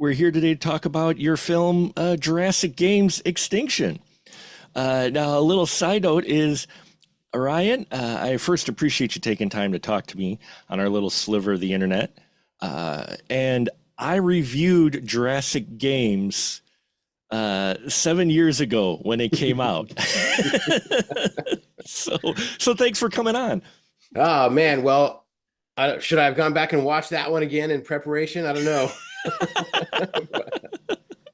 We're here today to talk about your film, Jurassic Games Extinction. Now, a little side note is, Ryan, I first appreciate you taking time to talk to me on our little sliver of the internet. And I reviewed Jurassic Games 7 years ago when it came out. so, so thanks for coming on. Oh man, well, should I have gone back and watched that one again in preparation? I don't know.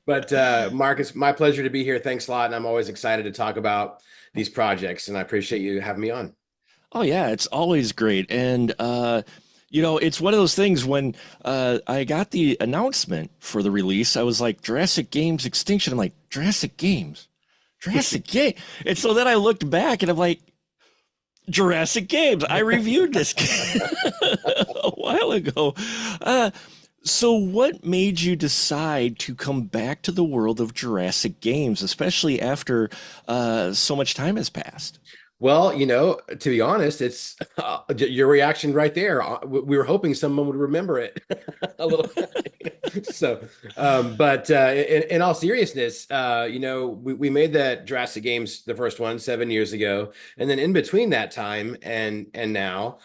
But Mark, it's my pleasure to be here. Thanks a lot, and I'm always excited to talk about these projects, and I appreciate you having me on. Oh yeah, it's always great. And it's one of those things when I got the announcement for the release, I was like, Jurassic Games Extinction. I'm like, Jurassic Games, Jurassic Game. And so then I looked back and I'm like, Jurassic Games. I reviewed this a while ago. So what made you decide to come back to the world of Jurassic Games, especially after so much time has passed? Well, to be honest, it's your reaction right there. We were hoping someone would remember it a little. So, but in all seriousness, we made that Jurassic Games, the first one, 7 years ago, and then in between that time and now,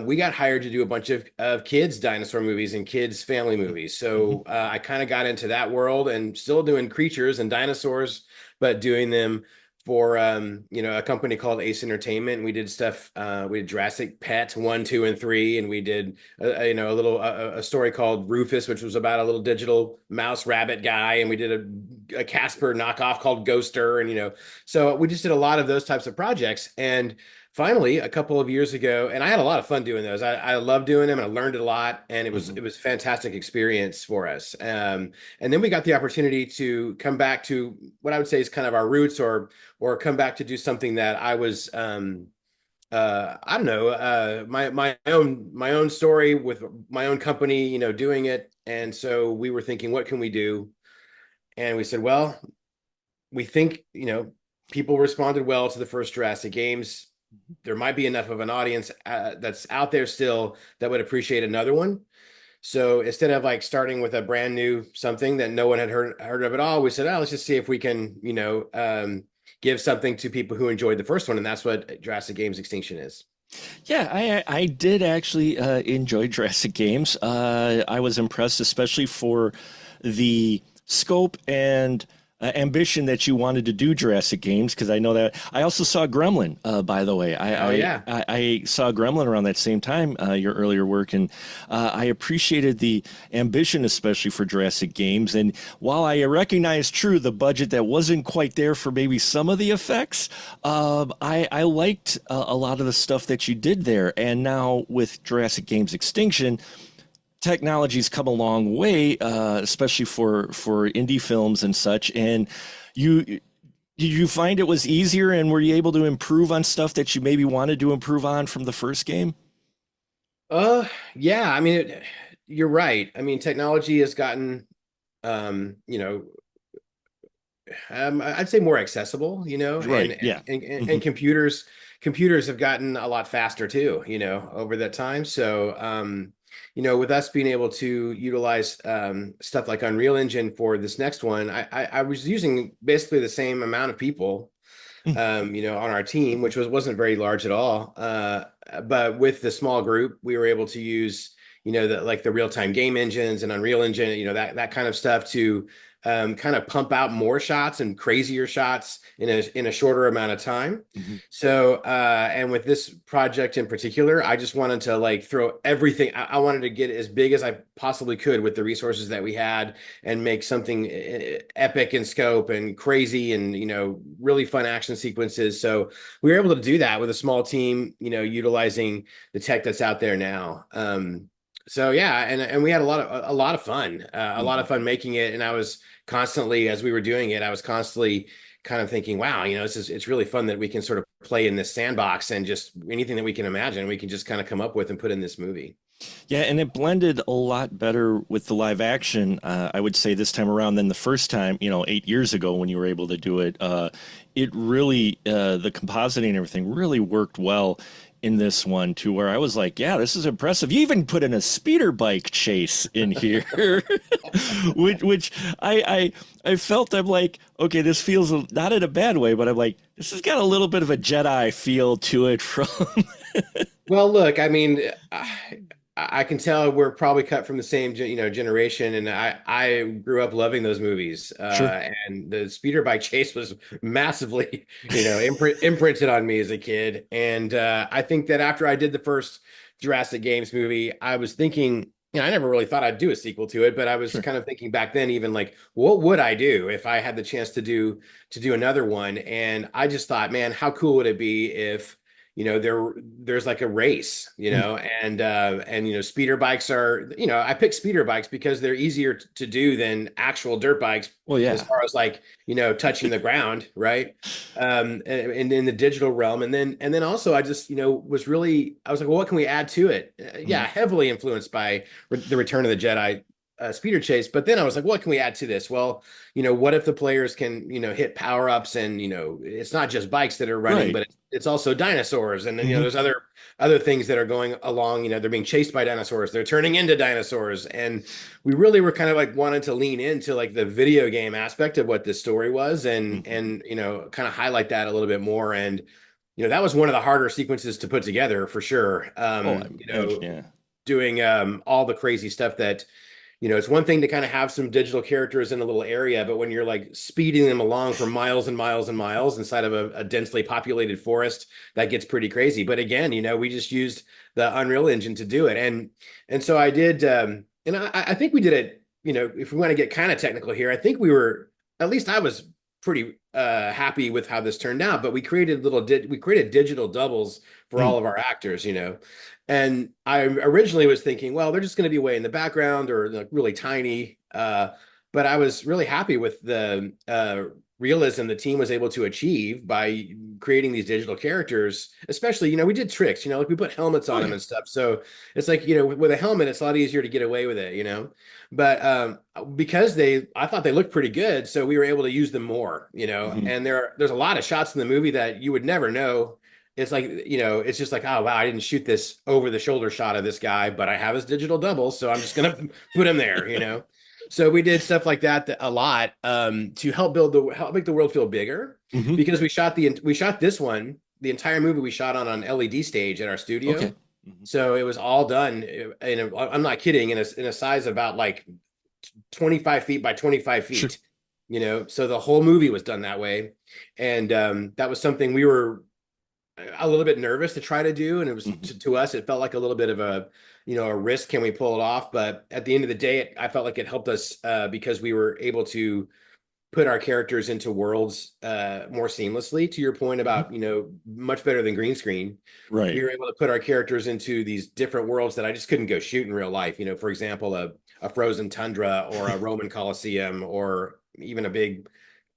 we got hired to do a bunch of kids dinosaur movies and kids family movies. So I kind of got into that world and still doing creatures and dinosaurs, but doing them for a company called Ace Entertainment. We did stuff. We did Jurassic Pet 1, 2, and 3, and we did a story called Rufus, which was about a little digital mouse rabbit guy, and we did a Casper knockoff called Ghoster, and so we just did a lot of those types of projects. And finally, a couple of years ago, and I had a lot of fun doing those. I love doing them, and I learned a lot, and it was a fantastic experience for us. And then we got the opportunity to come back to what I would say is kind of our roots, or come back to do something that I was I don't know, my own story with my own company, doing it. And so we were thinking, what can we do? And we said, well, we think people responded well to the first Jurassic Games. There might be enough of an audience that's out there still that would appreciate another one. So instead of like starting with a brand new something that no one had heard of at all, we said, oh, let's just see if we can, give something to people who enjoyed the first one. And that's what Jurassic Games Extinction is. Yeah, I did actually enjoy Jurassic Games. I was impressed, especially for the scope and ambition that you wanted to do Jurassic Games, because I know that I also saw Gremlin, by the way. I saw Gremlin around that same time, your earlier work, and I appreciated the ambition, especially for Jurassic Games. And while I recognize, true, the budget that wasn't quite there for maybe some of the effects, I liked a lot of the stuff that you did there. And now with Jurassic Games Extinction, technology's come a long way, especially for indie films and such. And did you find it was easier, and were you able to improve on stuff that you maybe wanted to improve on from the first game? Yeah, I mean, you're right. I mean, technology has gotten, I'd say more accessible, Right. and Yeah. and computers have gotten a lot faster too, over that time. So, with us being able to utilize stuff like Unreal Engine for this next one, I was using basically the same amount of people, on our team, which wasn't very large at all. But with the small group, we were able to use, the real-time game engines and Unreal Engine, that kind of stuff to kind of pump out more shots and crazier shots in a shorter amount of time. So, and with this project in particular, I just wanted to like throw everything. I wanted to get as big as I possibly could with the resources that we had and make something epic in scope and crazy and, really fun action sequences. So we were able to do that with a small team, utilizing the tech that's out there now. So yeah, and we had a lot of fun, a lot of fun making it. And I was constantly, as we were doing it, I was constantly kind of thinking, wow, it's really fun that we can sort of play in this sandbox, and just anything that we can imagine, we can just kind of come up with and put in this movie. Yeah, and it blended a lot better with the live action, I would say, this time around than the first time, 8 years ago when you were able to do it. It really, the compositing and everything really worked well. in this one to where I was like, yeah, this is impressive. You even put in a speeder bike chase in here, which I felt I'm like, okay, this feels not in a bad way, but I'm like, this has got a little bit of a Jedi feel to it from. Well, look, I mean, I can tell we're probably cut from the same, generation, and I grew up loving those movies. Sure. And the speeder bike chase was massively, imprinted on me as a kid. And I think that after I did the first Jurassic Games movie, I was thinking, I never really thought I'd do a sequel to it, but I was Sure. kind of thinking back then, even like, what would I do if I had the chance to do another one? And I just thought, man, how cool would it be if there's like a race, Mm. and speeder bikes are, I picked speeder bikes because they're easier to do than actual dirt bikes Well, as yeah. far as like, touching the ground, right? And in the digital realm. And then also I just, I was like, well, what can we add to it? Yeah, Mm. heavily influenced by the Return of the Jedi speeder chase. But then I was like, what can we add to this? Well, what if the players can, hit power ups, and, it's not just bikes that are running, Right. but it's also dinosaurs. And then, Hmm. there's other things that are going along, they're being chased by dinosaurs, they're turning into dinosaurs. And we really were kind of like wanting to lean into like the video game aspect of what this story was, and Hmm. kind of highlight that a little bit more. And, that was one of the harder sequences to put together for sure. Oh, I imagine, yeah. Doing all the crazy stuff that, it's one thing to kind of have some digital characters in a little area, but when you're like speeding them along for miles and miles and miles inside of a densely populated forest, that gets pretty crazy. But again, we just used the Unreal Engine to do it. And so I did, and I think we did it, if we want to get kind of technical here, I think at least I was pretty happy with how this turned out, but we created digital doubles for Mm. all of our actors, and I originally was thinking, well, they're just going to be way in the background or like really tiny. But I was really happy with the realism the team was able to achieve by creating these digital characters. Especially, we did tricks, like we put helmets Oh, on them yeah. and stuff. So it's like, with a helmet, it's a lot easier to get away with it. But because I thought they looked pretty good, so we were able to use them more. Hmm. And there's a lot of shots in the movie that you would never know. It's like, it's just like, oh wow, I didn't shoot this over the shoulder shot of this guy, but I have his digital double, so I'm just gonna put him there. So we did stuff like that a lot, to help make the world feel bigger, Hmm. because we shot this one, the entire movie we shot on an LED stage at our Okay. studio. Hmm. So it was all done I'm not kidding, in a size about like 25 feet by 25 Sure. feet. So the whole movie was done that way. And that was something we were a little bit nervous to try to do, and it was, Hmm. to us, it felt like a little bit of a risk. Can we pull it off? But at the end of the day, I felt like it helped us, because we were able to put our characters into worlds more seamlessly. To your point Hmm. about, much better than green screen, we Right. were able to put our characters into these different worlds that I just couldn't go shoot in real life. For example, a frozen tundra, or a Roman Colosseum, or even a big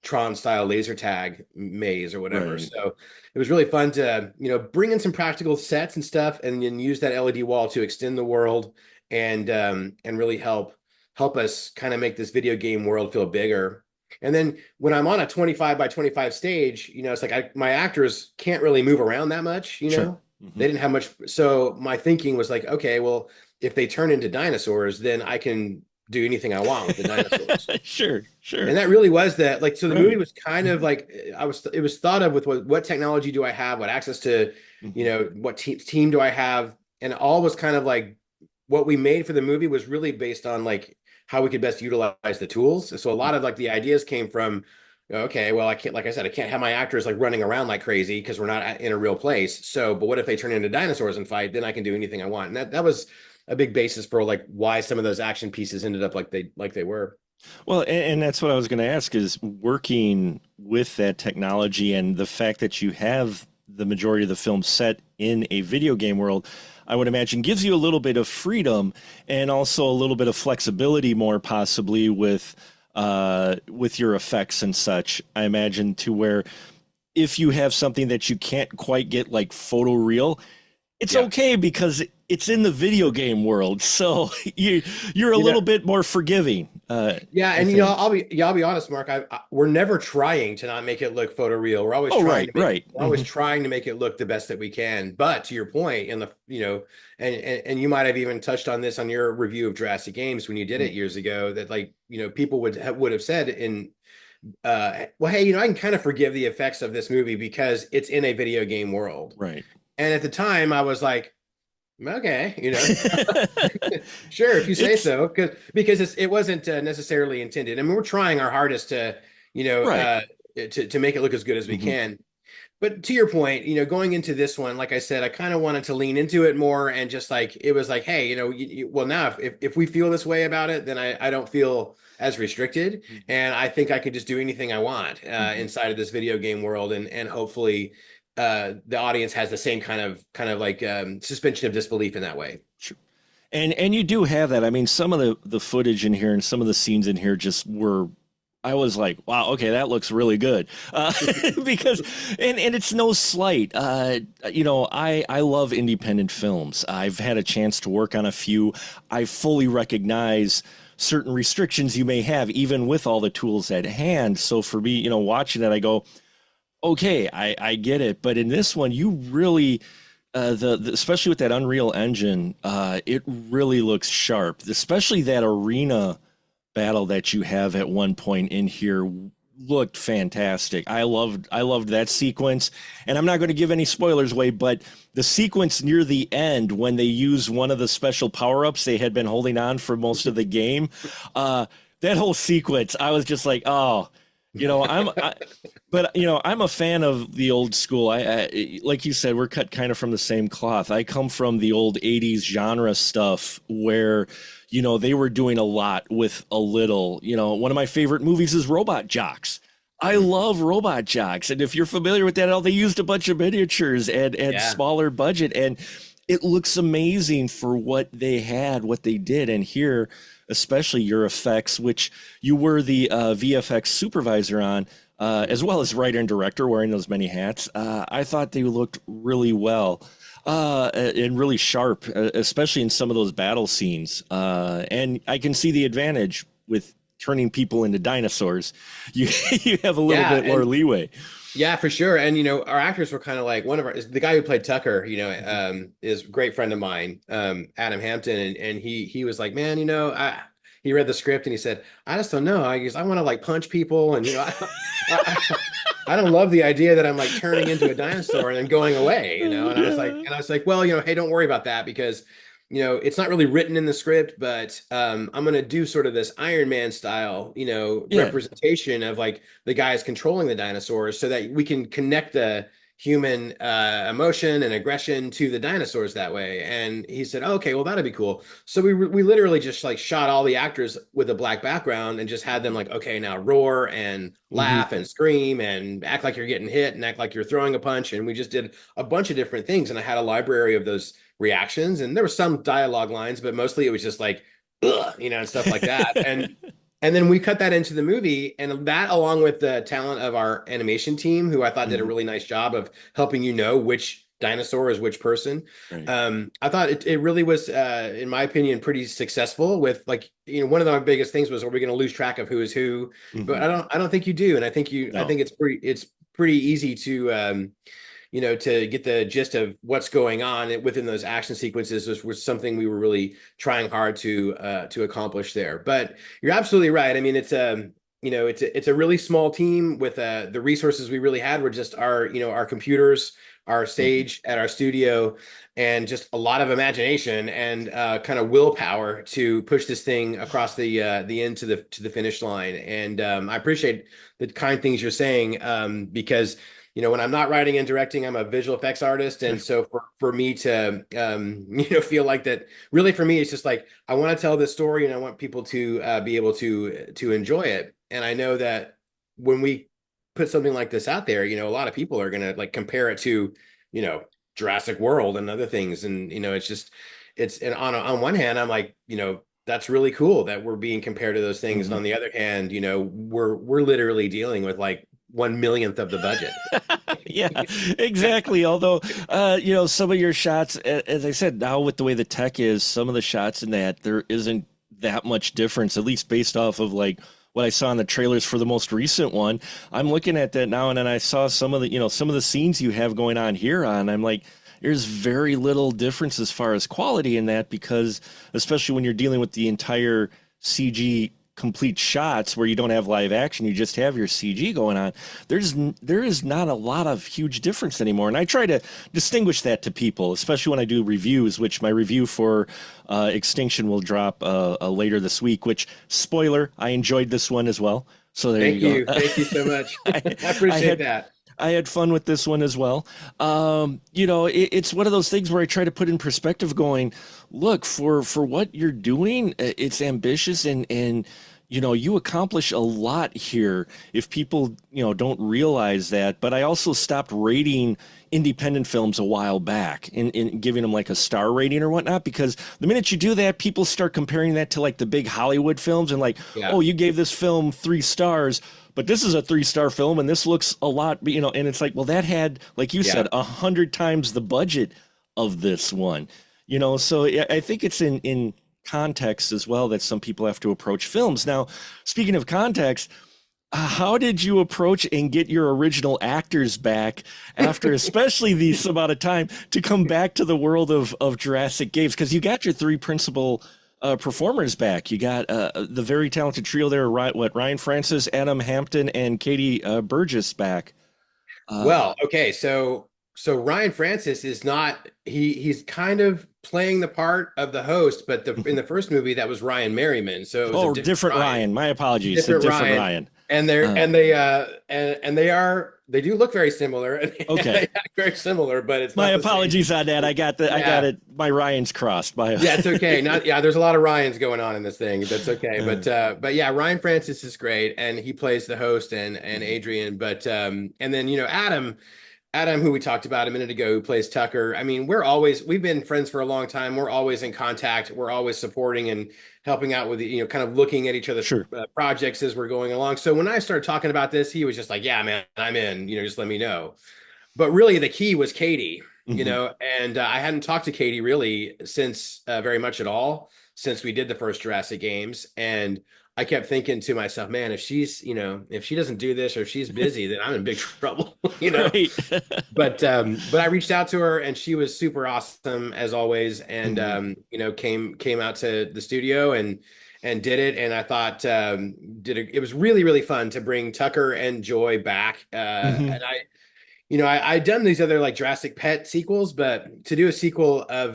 Tron style laser tag maze or whatever. Right. So it was really fun to, bring in some practical sets and stuff, and then use that LED wall to extend the world, and really help us kind of make this video game world feel bigger. And then when I'm on a 25 by 25 stage, it's like my actors can't really move around that much. Sure. Hmm. They didn't have much. So my thinking was like, okay, well, if they turn into dinosaurs, then I can do anything I want with the dinosaurs. Sure. Sure. And that really was that, like, so the movie Right. was kind of Hmm. like, it was thought of with what technology do I have, what access to, Hmm. what team do I have, and all was kind of like what we made for the movie was really based on like how we could best utilize the tools. So a lot of like the ideas came from, okay, well, I can't, like I said, I can't have my actors like running around like crazy because we're not in a real place. So, but what if they turn into dinosaurs and fight? Then I can do anything I want. And that was a big basis for like why some of those action pieces ended up like they were. Well, and that's what I was going to ask is working with that technology and the fact that you have the majority of the film set in a video game world, I would imagine gives you a little bit of freedom and also a little bit of flexibility more possibly with your effects and such. I imagine to where if you have something that you can't quite get like photoreal, it's Yeah. okay because it's in the video game world, so you're a You know, little bit more forgiving. yeah, I and think. I'll be honest, Mark. We're never trying to not make it look photoreal. Oh, right, right. We're always Hmm. trying to make it look the best that we can. But to your point, in the and you might have even touched on this on your review of Jurassic Games when you did it years ago. That like people would have said in well, hey, I can kind of forgive the effects of this movie because it's in a video game world. Right. And at the time, I was like, okay, sure, if you say It's so, because it wasn't necessarily intended. I mean, we're trying our hardest to, you know, right. uh, to make it look as good as we Hmm. can. But to your point, going into this one, like I said, I kind of wanted to lean into it more and just like it was like, hey, well now if we feel this way about it, then I don't feel as restricted, and I think I could just do anything I want Hmm. inside of this video game world, and hopefully the audience has the same kind of like suspension of disbelief in that way. Sure. And you do have that. I mean, some of the footage in here and some of the scenes in here just were. I was like, wow, okay, that looks really good. Because, and it's no slight. I love independent films. I've had a chance to work on a few. I fully recognize certain restrictions you may have, even with all the tools at hand. So for me, watching it, I go, okay, I get it. But in this one, you really the especially with that Unreal Engine, it really looks sharp. Especially that arena battle that you have at one point in here looked fantastic. I loved that sequence, and I'm not going to give any spoilers away, but the sequence near the end when they use one of the special power-ups they had been holding on for most of the game, that whole sequence, I was just like, oh, but I'm a fan of the old school. I like you said, we're cut kind of from the same cloth. I come from the old '80s genre stuff where, they were doing a lot with a little. One of my favorite movies is Robot Jocks. I love Robot Jocks, and if you're familiar with that, they used a bunch of miniatures and Yeah. smaller budget, and it looks amazing for what they had, what they did, and here, especially your effects, which you were the VFX supervisor on, as well as writer and director, wearing those many hats. I thought they looked really well and really sharp, especially in some of those battle scenes. And I can see the advantage with turning people into dinosaurs. You you have a little Yeah, bit more and leeway. yeah, for sure. And our actors were kind of like the guy who played Tucker, is a great friend of mine, Adam Hampton, and he was like, man, he read the script and he said, I just don't know. I guess I want to like punch people, and I, I don't love the idea that I'm like turning into a dinosaur and then going away, And Yeah. I was like, well, hey, don't worry about that because it's not really written in the script, but I'm gonna do sort of this Iron Man style, Yeah. representation of like the guys controlling the dinosaurs, so that we can connect the human emotion and aggression to the dinosaurs that way. And he said, oh, okay, well that'd be cool. So we literally just like shot all the actors with a black background and just had them like, okay, now roar and Hmm. laugh and scream and act like you're getting hit and act like you're throwing a punch. And we just did a bunch of different things. And I had a library of those reactions, and there were some dialogue lines, but mostly it was just like ugh, and stuff like that. And then we cut that into the movie, and that, along with the talent of our animation team, who I thought did a Hmm. really nice job of helping which dinosaur is which person. Right. I thought it really was, in my opinion, pretty successful. With like, one of the biggest things was, are we going to lose track of who is who? But Hmm. I don't think you do, and I No. think it's pretty easy to to get the gist of what's going on within those action sequences was something we were really trying hard to accomplish there. But you're absolutely right. I mean, it's a really small team with the resources we really had were just our computers, our Hmm. stage at our studio, and just a lot of imagination and kind of willpower to push this thing across the end to the finish line. And I appreciate the kind things you're saying, because when I'm not writing and directing, I'm a visual effects artist. And so for me to, feel like that, really for me, it's just like, I want to tell this story and I want people to be able to enjoy it. And I know that when we put something like this out there, a lot of people are going to like compare it to, you know, Jurassic World and other things. And, and on one hand, I'm like, that's really cool that we're being compared to those things. And Hmm. on the other hand, we're literally dealing with like 1/millionth of the budget. Yeah, exactly. Although, some of your shots, as I said, now with the way the tech is, some of the shots in that, there isn't that much difference, at least based off of like what I saw in the trailers for the most recent one. I'm looking at that now, and then I saw some of some of the scenes you have going on here on. I'm like, there's very little difference as far as quality in that because, especially when you're dealing with the entire CG complete shots where you don't have live action, you just have your CG going on. There is not a lot of huge difference anymore, and I try to distinguish that to people, especially when I do reviews. Which my review for Extinction will drop later this week. Which spoiler, I enjoyed this one as well. So there Thank you you. go. Thank you so much. I I appreciate had that. I had fun with this one as well. It's one of those things where I try to put in perspective going, look, for what you're doing, it's ambitious and you accomplish a lot here if people, don't realize that. But I also stopped rating independent films a while back in giving them like a star rating or whatnot, because the minute you do that, people start comparing that to like the big Hollywood films and like, Yeah. oh, you gave this film 3 stars, but this is a 3-star film and this looks a lot, and it's like, well, that had, like you Yeah. said, 100 times the budget of this one, so I think it's in context as well that some people have to approach films. Now, speaking of context, how did you approach and get your original actors back after especially this amount of time to come back to the world of Jurassic Games? Because you got your 3 principal performers back. You got the very talented trio there, Ryan Francis, Adam Hampton, and Katie Burgess back. Well, okay, so Ryan Francis is not he's kind of playing the part of the host, but in the first movie that was Ryan Merriman, so it was a Oh, different different Ryan. Ryan. My apologies. A Different different Ryan. Ryan. And they're Uh, and they and they do look very similar and they okay. act very similar, but it's My not the same. apologies on that. I got Yeah. it. My Ryan's crossed. Yeah, it's okay. Not yeah, there's a lot of Ryans going on in this thing. That's okay. Uh, But yeah, Ryan Francis is great and he plays the host and Adrian, but and then Adam, who we talked about a minute ago, who plays Tucker. I mean, we've been friends for a long time. We're always in contact. We're always supporting and helping out with kind of looking at each other's sure. projects as we're going along. So when I started talking about this, he was just like, "Yeah, man, I'm in. Just let me know." But really, the key was Katie. Hmm. And I hadn't talked to Katie really since very much at all since we did the first Jurassic Games, and I kept thinking to myself, man, if she doesn't do this or if she's busy, then I'm in big trouble, Right. But I reached out to her and she was super awesome as always, and Hmm. came out to the studio and did it, and I thought it was really really fun to bring Tucker and Joy back, Hmm. and I'd done these other like Jurassic Pet sequels, but to do a sequel of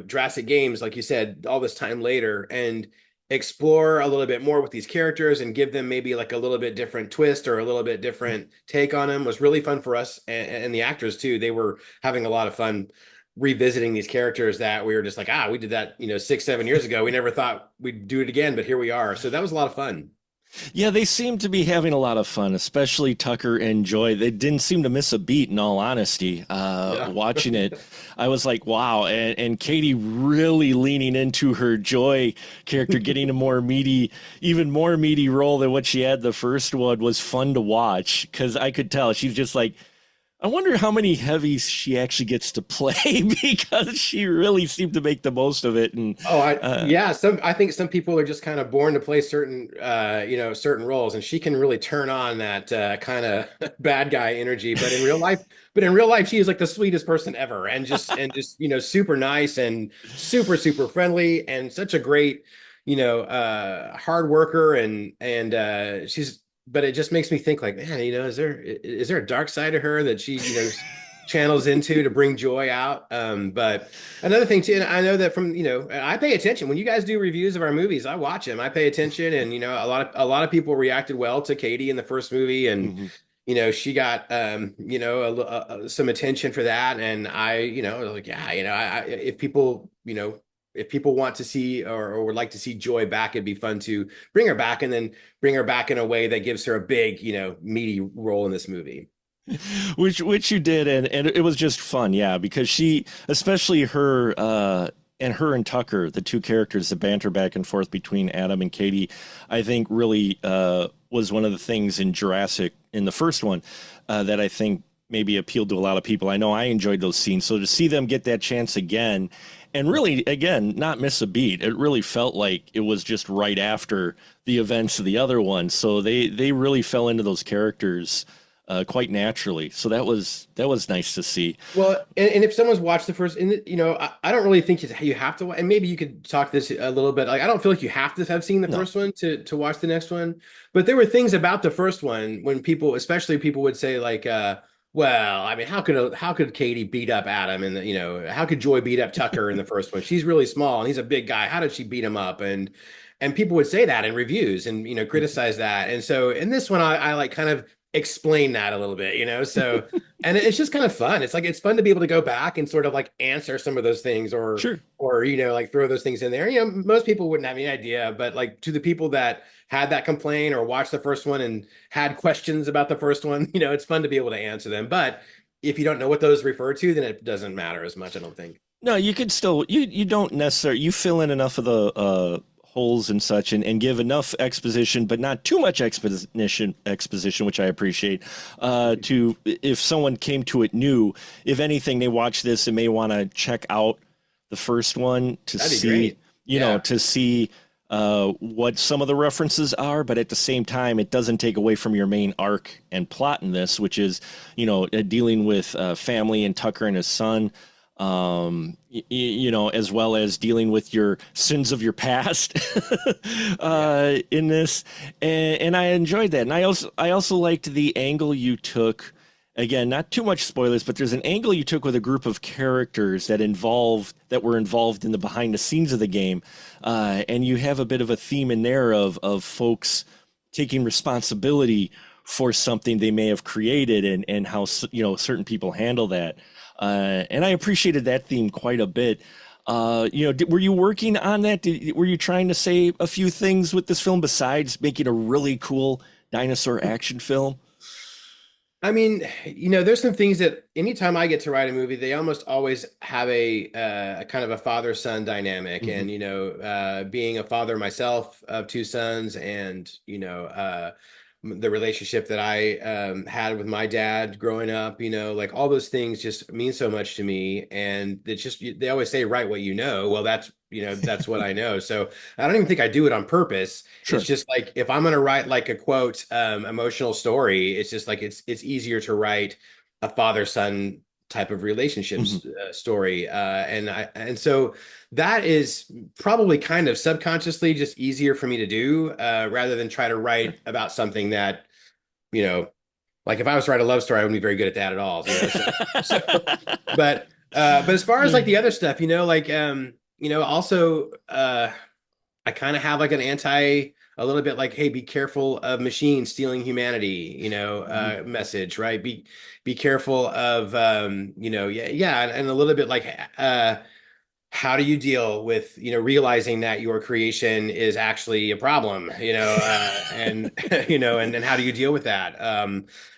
Jurassic Games, like you said, all this time later, and explore a little bit more with these characters and give them maybe like a little bit different twist or a little bit different take on them was really fun for us, and the actors too. They were having a lot of fun revisiting these characters that we were just like, we did that 6-7 years ago. We never thought we'd do it again, but here we are. So that was a lot of fun. Yeah, they seem to be having a lot of fun, especially Tucker and Joy. They didn't seem to miss a beat, in all honesty. Yeah. Watching it, I was like, wow. And Katie really leaning into her Joy character, getting a more meaty, even more meaty role than what she had the first one was fun to watch because I could tell she's just like, I wonder how many heavies she actually gets to play because she really seemed to make the most of it. And Oh, uh, yeah. I think some people are just kind of born to play certain roles, and she can really turn on that kind of bad guy energy. But in real life, she is like the sweetest person ever, and just super nice and super super friendly, and such a great hard worker, and she's. But it just makes me think like, man, is there a dark side of her that she channels into to bring joy out? But another thing too, and I know that from I pay attention when you guys do reviews of our movies. I watch them. I pay attention, and a lot of people reacted well to Katie in the first movie, and mhm. she got some attention for that, and I was like, yeah, if people want to see or would like to see Joy back, it'd be fun to bring her back, and then bring her back in a way that gives her a big, meaty role in this movie. Which you did, and it was just fun, yeah, because she, especially her, and Tucker, the two characters, the banter back and forth between Adam and Katie, I think really was one of the things in Jurassic in the first one that I think maybe appealed to a lot of people. I know I enjoyed those scenes. So to see them get that chance again and really, again, not miss a beat, it really felt like it was just right after the events of the other one. So they really fell into those characters quite naturally. So that was nice to see. Well, and if someone's watched the first, and you know, I don't really think you have to, and maybe you could talk this a little bit. Like, I don't feel like you have to have seen the No, first one to watch the next one. But there were things about the first one when people, especially people would say like, well, I mean, how could Katie beat up Adam, and you know, how could Joy beat up Tucker in the first one? She's really small and he's a big guy. How did she beat him up? And people would say that in reviews and you know criticize that. And so in this one, I like kind of explain that a little bit, you know. So and it's just kind of fun. It's like it's fun to be able to go back and sort of like answer some of those things sure. or you know like throw those things in there. You know, most people wouldn't have any idea, but like to the people that had that complaint or watched the first one and had questions about the first one, you know, it's fun to be able to answer them. But if you don't know what those refer to, then it doesn't matter as much, I don't think. No, you could still you don't necessarily you fill in enough of the holes and such and give enough exposition, but not too much exposition, which I appreciate. To if someone came to it new, if anything, they watch this and may want to check out the first one to That'd be see, great. you know, to see what some of the references are, but at the same time, it doesn't take away from your main arc and plot in this, which is, you know, dealing with family and Tucker and his son, you know, as well as dealing with your sins of your past in this. And I enjoyed that. And I also liked the angle you took. Again, not too much spoilers, but there's an angle you took with a group of characters that were involved in the behind the scenes of the game, and you have a bit of a theme in there of folks taking responsibility for something they may have created and how you know certain people handle that, and I appreciated that theme quite a bit. You know, were you working on that? Were you trying to say a few things with this film besides making a really cool dinosaur action film? I mean, you know, there's some things that anytime I get to write a movie, they almost always have a kind of a father-son dynamic. Hmm. And, you know, being a father myself of two sons and, you know, the relationship that I had with my dad growing up, you know, like all those things just mean so much to me. And it's just, they always say, write what you know. Well, that's, you know, that's what I know. So I don't even think I do it on purpose. It's Sure. just like if I'm going to write like a quote emotional story, it's just like it's easier to write a father-son type of Hmm. relationships story. And so that is probably kind of subconsciously just easier for me to do rather than try to Sure. write about something that, you know, like if I was to write a love story, I wouldn't be very good at that at all, you know. So but as far as like the other stuff, you know, like you know, also I kind of have like an a little bit like, hey, be careful of machines stealing humanity, you know, Mhm. message, right? Be careful of you know, yeah, and a little bit like how do you deal with, you know, realizing that your creation is actually a problem, you know, and you know, and how do you deal with that?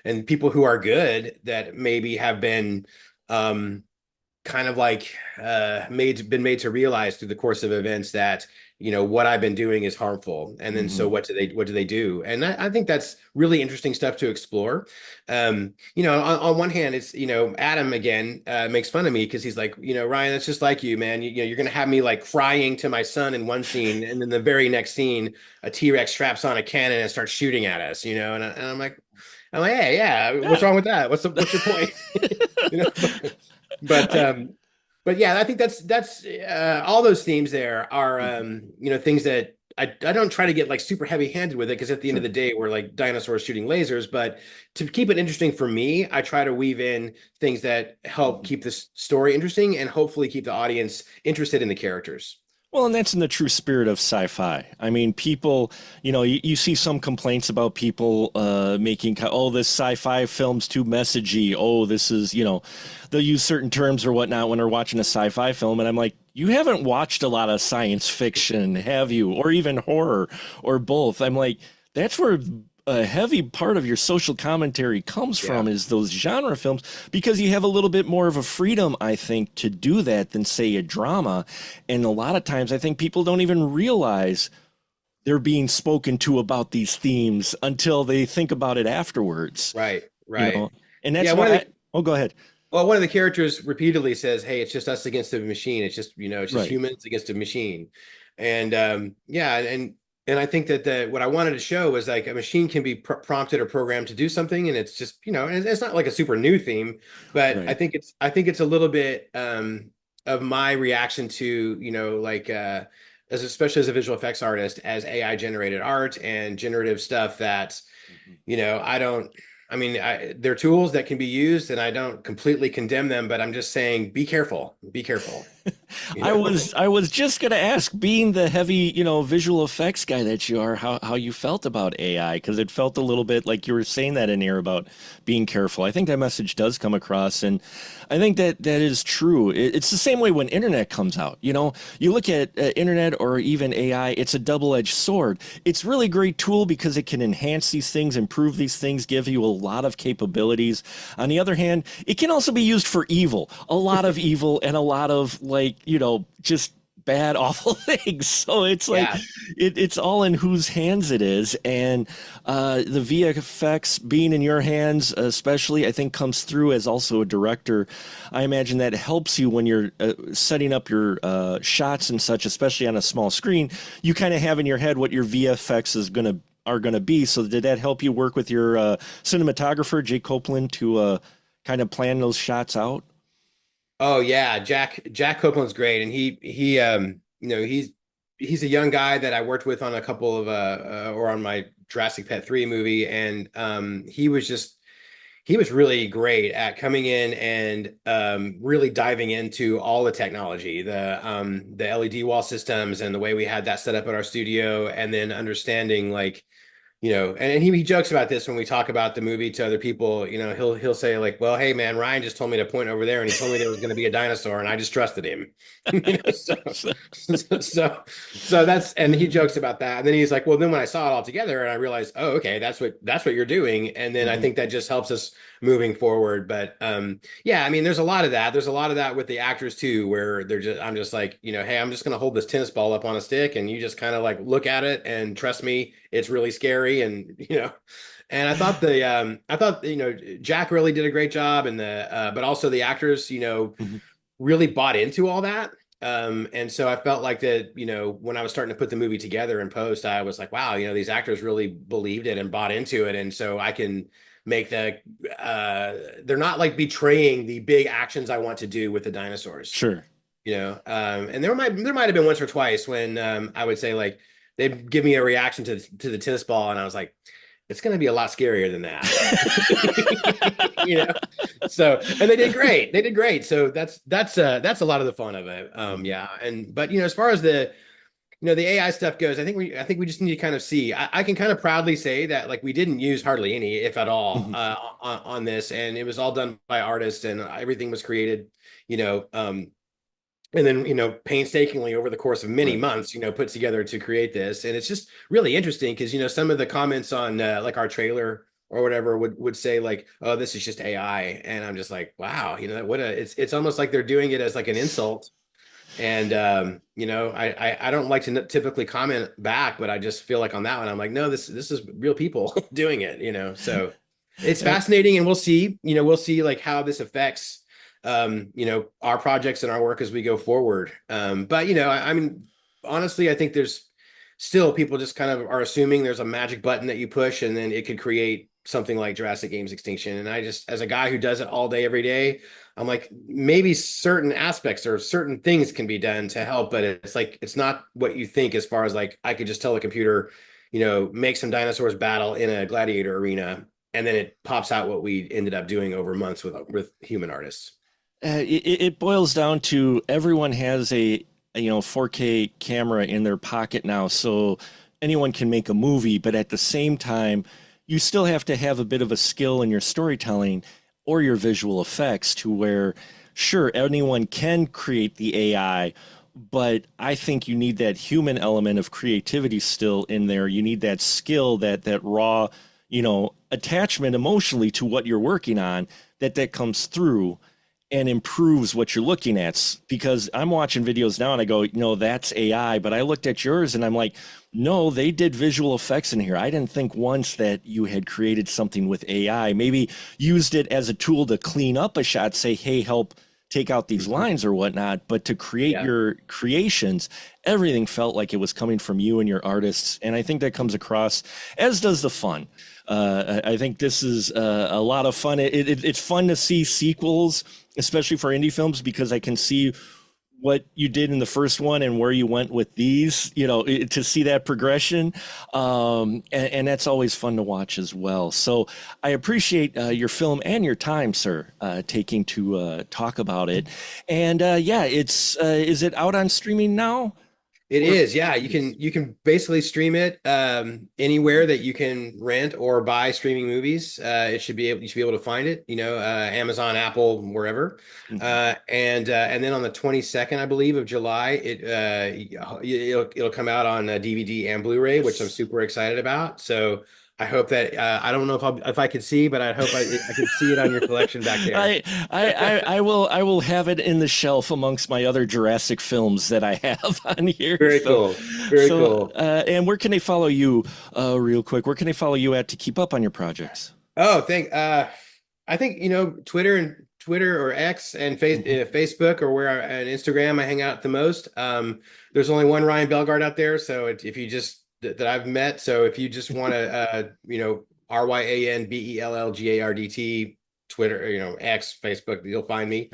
And people who are good that maybe have been kind of like been made to realize through the course of events that you know what I've been doing is harmful, and then so Mhm. what do they do? And I think that's really interesting stuff to explore. You know, on one hand, it's you know Adam again makes fun of me because he's like, you know, Ryan, that's just like you, man. You know, you're gonna have me like crying to my son in one scene, and then the very next scene, a T-Rex straps on a cannon and starts shooting at us. You know, and I'm like, hey, yeah, what's Yeah. wrong with that? What's your point? You know, but I but yeah, I think that's all those themes there are Mhm. you know things that I don't try to get like super heavy handed with it because at the end of Sure. the day we're like dinosaurs shooting lasers, but to keep it interesting for me, I try to weave in things that help Mhm. keep this story interesting and hopefully keep the audience interested in the characters. Well, and that's in the true spirit of sci-fi. I mean, people, you know, you see some complaints about people making, oh, this sci-fi film's too messagey. Oh, this is, you know, they'll use certain terms or whatnot when they're watching a sci-fi film. And I'm like, you haven't watched a lot of science fiction, have you? Or even horror or both. I'm like, that's where a heavy part of your social commentary comes Yeah. from is those genre films because you have a little bit more of a freedom, I think, to do that than say a drama. And a lot of times I think people don't even realize they're being spoken to about these themes until they think about it afterwards, Right, you right. know. And Yeah, that's one of why the Oh, go ahead. Well, one of the characters repeatedly says, "Hey, it's just us against the machine. It's just, it's just Right. humans against a machine." And yeah, and I think that the what I wanted to show was like a machine can be prompted or programmed to do something, and it's just, and it's not like a super new theme, but Right. I think it's a little bit of my reaction to, like as especially as a visual effects artist, as AI generated art and generative stuff that Mhm. I don't, I mean, they're tools that can be used and I don't completely condemn them, but I'm just saying, be careful, you I know? was I was just gonna ask, being the heavy, visual effects guy that you are, how you felt about AI, because it felt a little bit like you were saying that in here about being careful. I think that message does come across, and I think that is true. It's the same way when internet comes out. You look at internet or even AI, it's a double-edged sword. It's really great tool because it can enhance these things, improve these things, give you a lot of capabilities. On the other hand, it can also be used for evil, a lot of evil, and a lot of like, just bad, awful things. So it's like Yeah. it's all in whose hands it is, and the VFX being in your hands, especially, I think comes through as also a director. I imagine that helps you when you're setting up your shots and such, especially on a small screen. You kind of have in your head what your VFX is gonna are gonna be. So did that help you work with your cinematographer, Jake Copeland, to kind of plan those shots out? Oh yeah, Jack Copeland's great, and he's a young guy that I worked with on a couple of or on my Jurassic Pet 3 movie, and he was really great at coming in and really diving into all the technology, the LED wall systems and the way we had that set up at our studio, and then understanding like, and he jokes about this when we talk about the movie to other people. He'll say like, "Well, hey man, Ryan just told me to point over there, and he told me there was going to be a dinosaur, and I just trusted him." So, so that's, and he jokes about that, and then he's like, "Well, then when I saw it all together, and I realized, oh, okay, that's what you're doing," and then I Mhm. think that just helps us moving forward. But yeah, I mean, there's a lot of that. There's a lot of that with the actors too, where I'm just like, hey, I'm just going to hold this tennis ball up on a stick, and you just kind of like look at it and trust me, it's really scary, and and I thought Jack really did a great job, and but also the actors Mhm. really bought into all that. And so I felt like that, when I was starting to put the movie together in post, I was like, wow, these actors really believed it and bought into it. And so I can make they're not like betraying the big actions I want to do with the dinosaurs, Sure. and there might have been once or twice when I would say like, they'd give me a reaction to the tennis ball. And I was like, it's going to be a lot scarier than that. you know so, and they did great, so that's a lot of the fun of it. Mhm. Yeah, and but as far as the AI stuff goes, I think we just need to kind of see. I can kind of proudly say that like we didn't use hardly any, if at all, Mhm. on this, and it was all done by artists, and everything was created, you know and then painstakingly over the course of many Right. months, put together to create this. And it's just really interesting because some of the comments on like our trailer or whatever would say like, oh, this is just AI, and I'm just like, wow, what a it's almost like they're doing it as like an insult. And I don't like to typically comment back, but I just feel like on that one I'm like, no, this is real people doing it, so it's Uh, fascinating, and we'll see like how this affects our projects and our work as we go forward. But I mean, honestly, I think there's still people just kind of are assuming there's a magic button that you push and then it could create something like Jurassic Games Extinction. And I just, as a guy who does it all day every day, I'm like, maybe certain aspects or certain things can be done to help, but it's like it's not what you think, as far as like I could just tell the computer, make some dinosaurs battle in a gladiator arena, and then it pops out what we ended up doing over months with human artists. it boils down to everyone has a 4K camera in their pocket now, so anyone can make a movie. But at the same time, you still have to have a bit of a skill in your storytelling or your visual effects to where, sure, anyone can create the AI, but I think you need that human element of creativity still in there. You need that skill, that raw, attachment emotionally to what you're working on, that comes through. and improves what you're looking at. Because I'm watching videos now and I go, no, that's AI. But I looked at yours and I'm like, no, they did visual effects in here. I didn't think once that you had created something with AI, maybe used it as a tool to clean up a shot, say, hey, help take out these lines or whatnot. But to create your creations, everything felt like it was coming from you and your artists. And I think that comes across, as does the fun. I think this is a lot of fun. It's fun to see sequels, especially for indie films, because I can see what you did in the first one and where you went with these, to see that progression. And that's always fun to watch as well. So I appreciate your film and your time, sir, taking to talk about it. And is it out on streaming now? It is, yeah. You can basically stream it anywhere that you can rent or buy streaming movies. You should be able to find it. Amazon, Apple, wherever. And then on the 22nd, I believe, of July, it'll come out on DVD and Blu-ray, which I'm super excited about. So I hope that I don't know if I could see, but I hope I could see it on your collection back there. I will have it in the shelf amongst my other Jurassic films that I have on here. Very cool. Very cool. And where can they follow you, real quick? Where can they follow you at to keep up on your projects? Oh, I think Twitter or X and Facebook or and Instagram I hang out the most. There's only one Ryan Bellgardt out there, so if you just that I've met. So if you just want to, Ryan Bellgardt, Twitter, X, Facebook, you'll find me.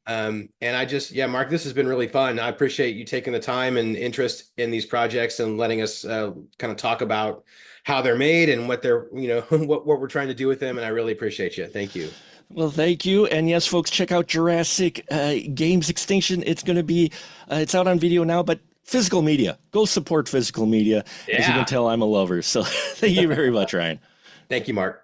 And Mark, this has been really fun. I appreciate you taking the time and interest in these projects and letting us kind of talk about how they're made and what they're, what we're trying to do with them. And I really appreciate you. Thank you. Well, thank you. And yes, folks, check out Jurassic Games Extinction. It's going to be, it's out on video now, but physical media. Go support physical media. Yeah. As you can tell, I'm a lover. So thank you very much, Ryan. Thank you, Mark.